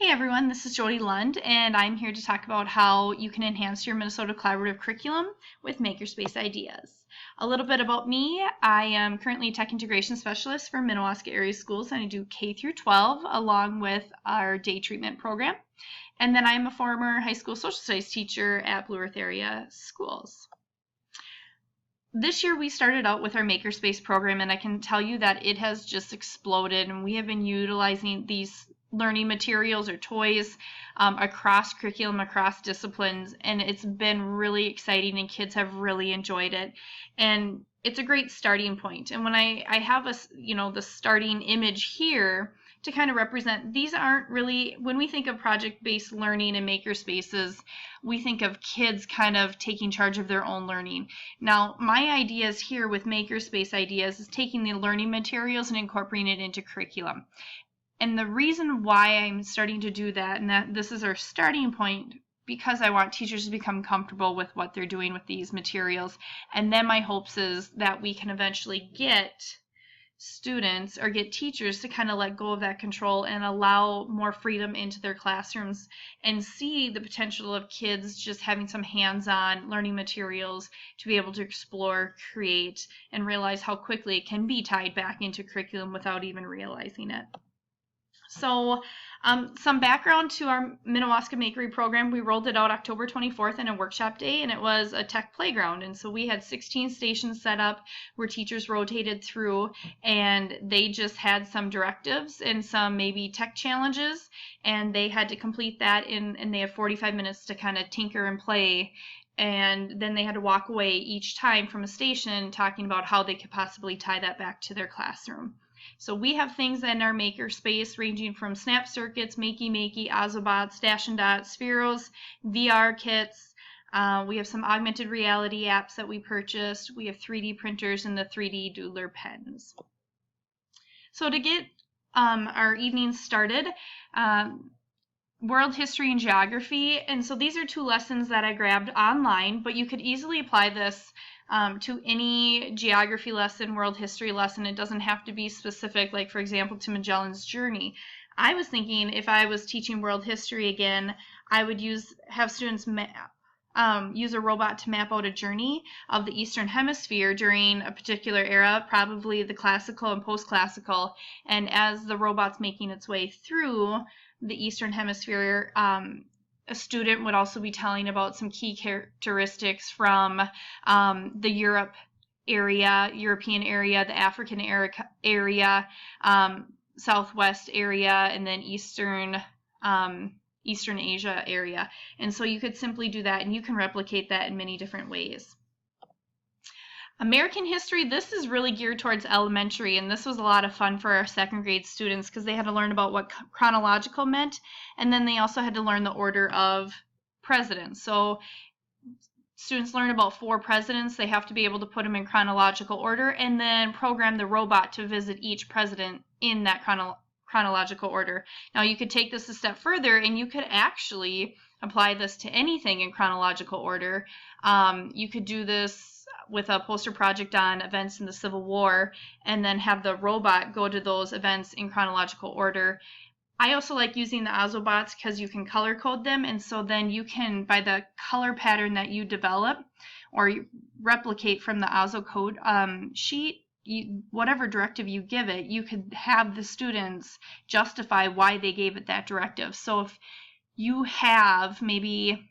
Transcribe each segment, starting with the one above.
Hey everyone, this is Jody Lund, and I'm here to talk about how you can enhance your Minnesota Collaborative curriculum with Makerspace ideas. A little bit about me: I am currently a Tech Integration Specialist for Minnewaska Area Schools, and I do K through 12 along with our day treatment program. And then I'm a former high school social studies teacher at Blue Earth Area Schools. This year we started out with our Makerspace program, and I can tell you that it has just exploded, and we have been utilizing these learning materials or toys across curriculum, across disciplines, and it's been really exciting, and kids have really enjoyed it, and it's a great starting point. And when I have the starting image here to kind of represent, these aren't really, when we think of project-based learning and makerspaces, we think of kids kind of taking charge of their own learning. Now, my ideas here with Makerspace ideas is taking the learning materials and incorporating it into curriculum. And the reason why I'm starting to do that, and that this is our starting point, because I want teachers to become comfortable with what they're doing with these materials. And then my hopes is that we can eventually get students or get teachers to kind of let go of that control and allow more freedom into their classrooms and see the potential of kids just having some hands-on learning materials to be able to explore, create, and realize how quickly it can be tied back into curriculum without even realizing it. So some background to our Minnewaska Makery program: we rolled it out October 24th in a workshop day, and it was a tech playground. And so we had 16 stations set up where teachers rotated through, and they just had some directives and some maybe tech challenges, and they had to complete that and they have 45 minutes to kind of tinker and play. And then they had to walk away each time from a station talking about how they could possibly tie that back to their classroom. So we have things in our makerspace ranging from snap circuits, makey, Ozobots, Dash and Dot, Spheros, VR kits. We have some augmented reality apps that we purchased. We have 3D printers and the 3D doodler pens. So to get our evenings started, world history and geography. And so these are two lessons that I grabbed online, but you could easily apply this to any geography lesson, world history lesson. It doesn't have to be specific, like for example to Magellan's journey. I was thinking if I was teaching world history again, I would have students use a robot to map out a journey of the Eastern Hemisphere during a particular era, probably the classical and post-classical. And as the robot's making its way through the Eastern Hemisphere, a student would also be telling about some key characteristics from the European area, the African area, Southwest area, and then Eastern Asia area. And so you could simply do that, and you can replicate that in many different ways. American history, this is really geared towards elementary, and this was a lot of fun for our second grade students because they had to learn about what chronological meant, and then they also had to learn the order of presidents. So students learn about 4 presidents. They have to be able to put them in chronological order and then program the robot to visit each president in that chronological order. Now you could take this a step further, and you could actually apply this to anything in chronological order. You could do this with a poster project on events in the Civil War, and then have the robot go to those events in chronological order. I also like using the Ozobots because you can color code them, and so then you can, by the color pattern that you develop or you replicate from the Ozo code sheet, whatever directive you give it, you could have the students justify why they gave it that directive. So if you have maybe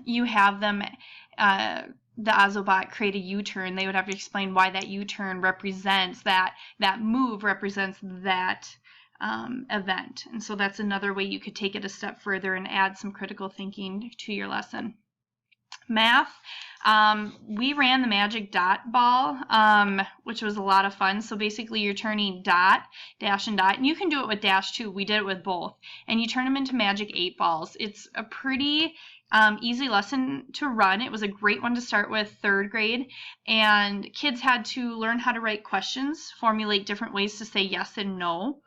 you have them, the Ozobot create a U-turn, they would have to explain why that U-turn represents that move represents that event. And so that's another way you could take it a step further and add some critical thinking to your lesson. Math, we ran the magic dot ball, which was a lot of fun. So basically you're turning dot, dash, and dot, and you can do it with dash too. We did it with both, and you turn them into magic 8 balls. It's a pretty easy lesson to run. It was a great one to start with 3rd grade, and kids had to learn how to write questions, formulate different ways to say yes and no.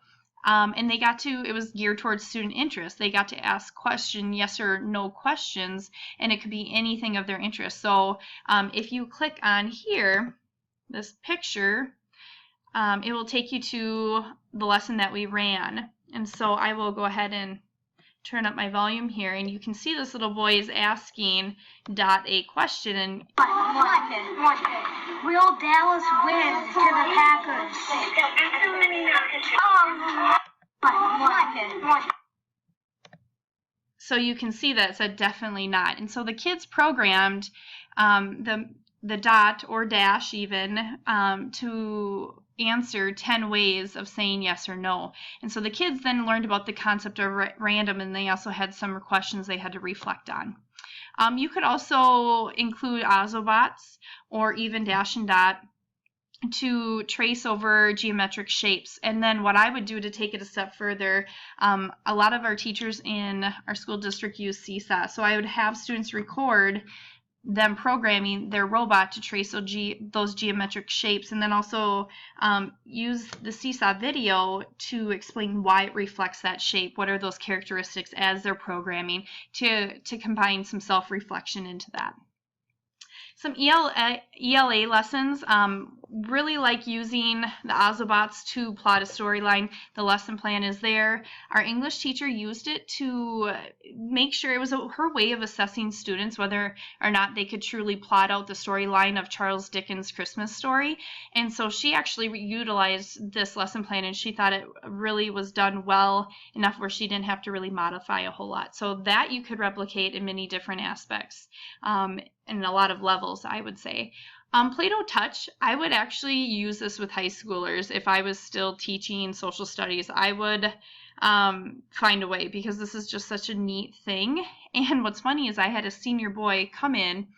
And it was geared towards student interest. They got to ask yes or no questions, and it could be anything of their interest. So if you click on here, this picture, it will take you to the lesson that we ran. And so I will go ahead and turn up my volume here, and you can see this little boy is asking Dot a question. And will Dallas win to the Packers? So you can see that it said definitely not. And so the kids programmed the Dot or Dash even to answer 10 ways of saying yes or no. And so the kids then learned about the concept of random, and they also had some questions they had to reflect on. You could also include Ozobots or even Dash and Dot to trace over geometric shapes. And then what I would do to take it a step further, a lot of our teachers in our school district use Seesaw. So I would have students record them programming their robot to trace those geometric shapes, and then also use the Seesaw video to explain why it reflects that shape, what are those characteristics as they're programming, to combine some self-reflection into that. Some ELA lessons, really like using the Ozobots to plot a storyline. The lesson plan is there. Our English teacher used it to make sure it was her way of assessing students whether or not they could truly plot out the storyline of Charles Dickens' Christmas Story. And so she actually utilized this lesson plan, and she thought it really was done well enough where she didn't have to really modify a whole lot. So that you could replicate in many different aspects. In a lot of levels, I would say. Play-Doh Touch, I would actually use this with high schoolers. If I was still teaching social studies, I would find a way, because this is just such a neat thing. And what's funny is I had a senior boy come in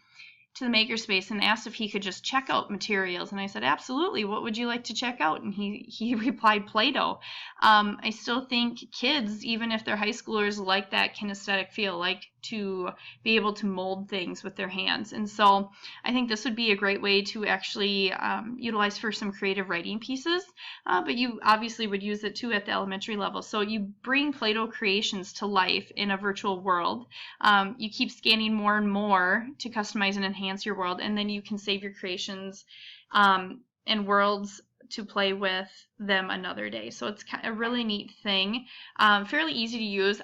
to the makerspace and asked if he could just check out materials, and I said, absolutely, what would you like to check out? And he replied, Play-Doh. I still think kids, even if they're high schoolers, like that kinesthetic feel, like to be able to mold things with their hands. And so I think this would be a great way to actually utilize for some creative writing pieces, but you obviously would use it too at the elementary level. So you bring Play-Doh creations to life in a virtual world. You keep scanning more and more to customize and enhance your world, and then you can save your creations and worlds to play with them another day. So it's a really neat thing, fairly easy to use.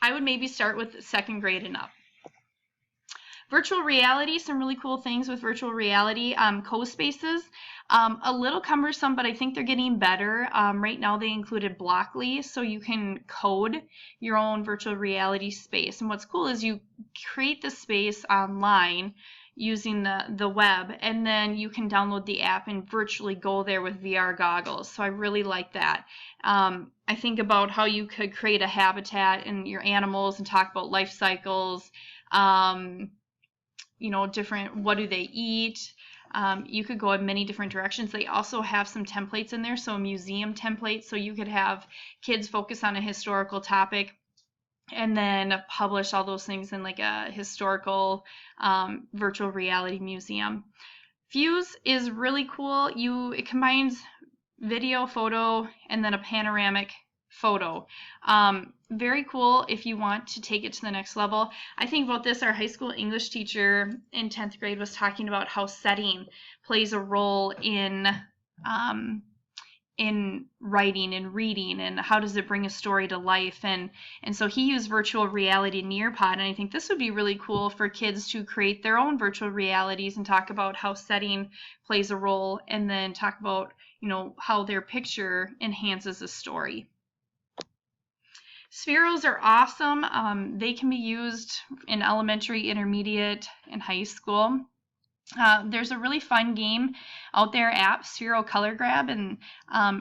I would maybe start with second grade and up. Virtual reality, some really cool things with virtual reality. Co-spaces, a little cumbersome, but I think they're getting better. Right now they included Blockly, so you can code your own virtual reality space. And what's cool is you create the space online using the web, and then you can download the app and virtually go there with VR goggles. So I really like that. I think about how you could create a habitat in your animals and talk about life cycles, you know, different, what do they eat? You could go in many different directions. They also have some templates in there, so museum templates, so you could have kids focus on a historical topic and then publish all those things in like a historical virtual reality museum. Fuse is really cool. It combines video, photo, and then a panoramic photo. Very cool if you want to take it to the next level. I think about this, our high school English teacher in 10th grade was talking about how setting plays a role in writing and reading, and how does it bring a story to life, and so he used virtual reality Nearpod, and I think this would be really cool for kids to create their own virtual realities and talk about how setting plays a role, and then talk about, you know, how their picture enhances a story. Spheros are awesome. They can be used in elementary, intermediate, and high school. There's a really fun game out there, app, Sphero Color Grab, and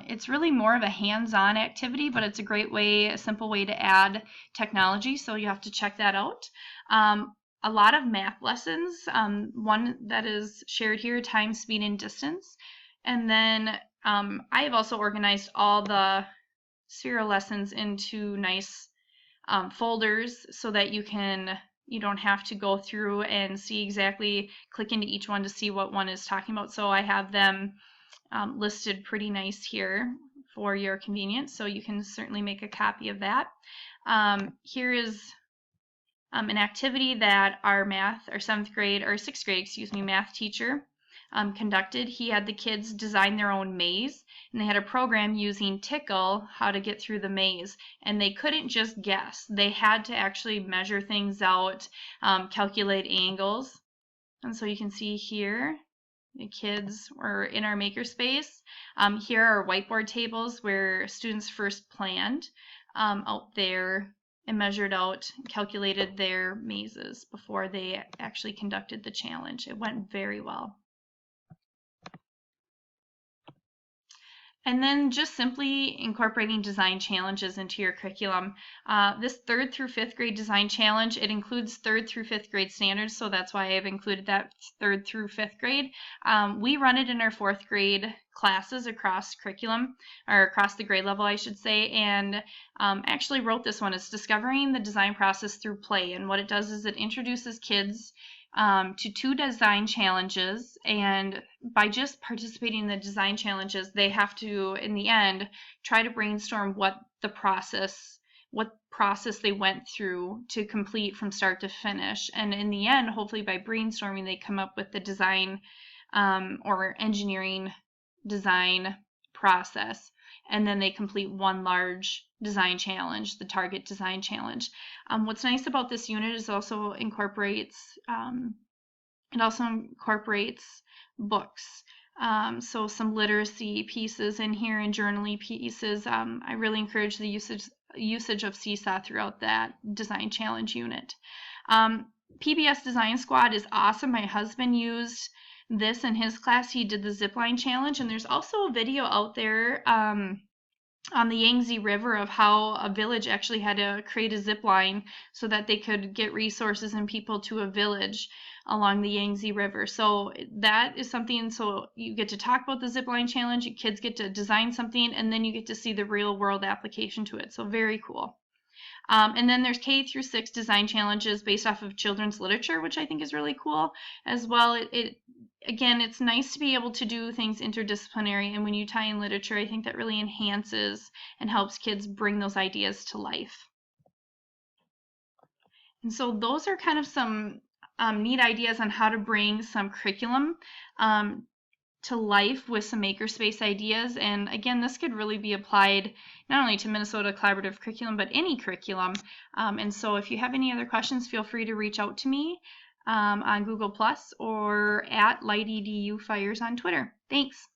it's really more of a hands-on activity, but it's a great way, a simple way to add technology, so you have to check that out. A lot of math lessons, one that is shared here, time, speed, and distance. And then I have also organized all the Sphero lessons into nice folders so that you don't have to go through and see exactly, click into each one to see what one is talking about. So I have them listed pretty nice here for your convenience, so you can certainly make a copy of that. Here is an activity that our 6th grade, math teacher conducted. He had the kids design their own maze, and they had a program using Tickle how to get through the maze, and they couldn't just guess. They had to actually measure things out, calculate angles. And so you can see here the kids were in our makerspace. Here are whiteboard tables where students first planned out there and measured out, calculated their mazes before they actually conducted the challenge. It went very well. And then just simply incorporating design challenges into your curriculum. This 3rd through 5th grade design challenge, it includes 3rd through 5th grade standards, so that's why I've included that 3rd through 5th grade. We run it in our 4th grade classes across curriculum, or across the grade level, I should say, and actually wrote this one. It's discovering the design process through play, and what it does is it introduces kids to 2 design challenges, and by just participating in the design challenges, they have to, in the end, try to brainstorm what process they went through to complete from start to finish. And in the end, hopefully by brainstorming, they come up with the design or engineering design process, and then they complete one large design challenge, the target design challenge. What's nice about this unit is also incorporates books. So some literacy pieces in here and journaling pieces. I really encourage the usage of Seesaw throughout that design challenge unit. PBS Design Squad is awesome. My husband used this in his class. He did the zipline challenge, and there's also a video out there on the Yangtze River of how a village actually had to create a zip line so that they could get resources and people to a village along the Yangtze River. So that is something, so you get to talk about the zip line challenge, kids get to design something, and then you get to see the real world application to it. So very cool. And then there's K through 6 design challenges based off of children's literature, which I think is really cool as well. Again, it's nice to be able to do things interdisciplinary, and when you tie in literature, I think that really enhances and helps kids bring those ideas to life. And so those are kind of some neat ideas on how to bring some curriculum to life with some makerspace ideas. And again, this could really be applied not only to Minnesota Collaborative Curriculum, but any curriculum. And so if you have any other questions, feel free to reach out to me on Google Plus or at LightEduFires on Twitter. Thanks.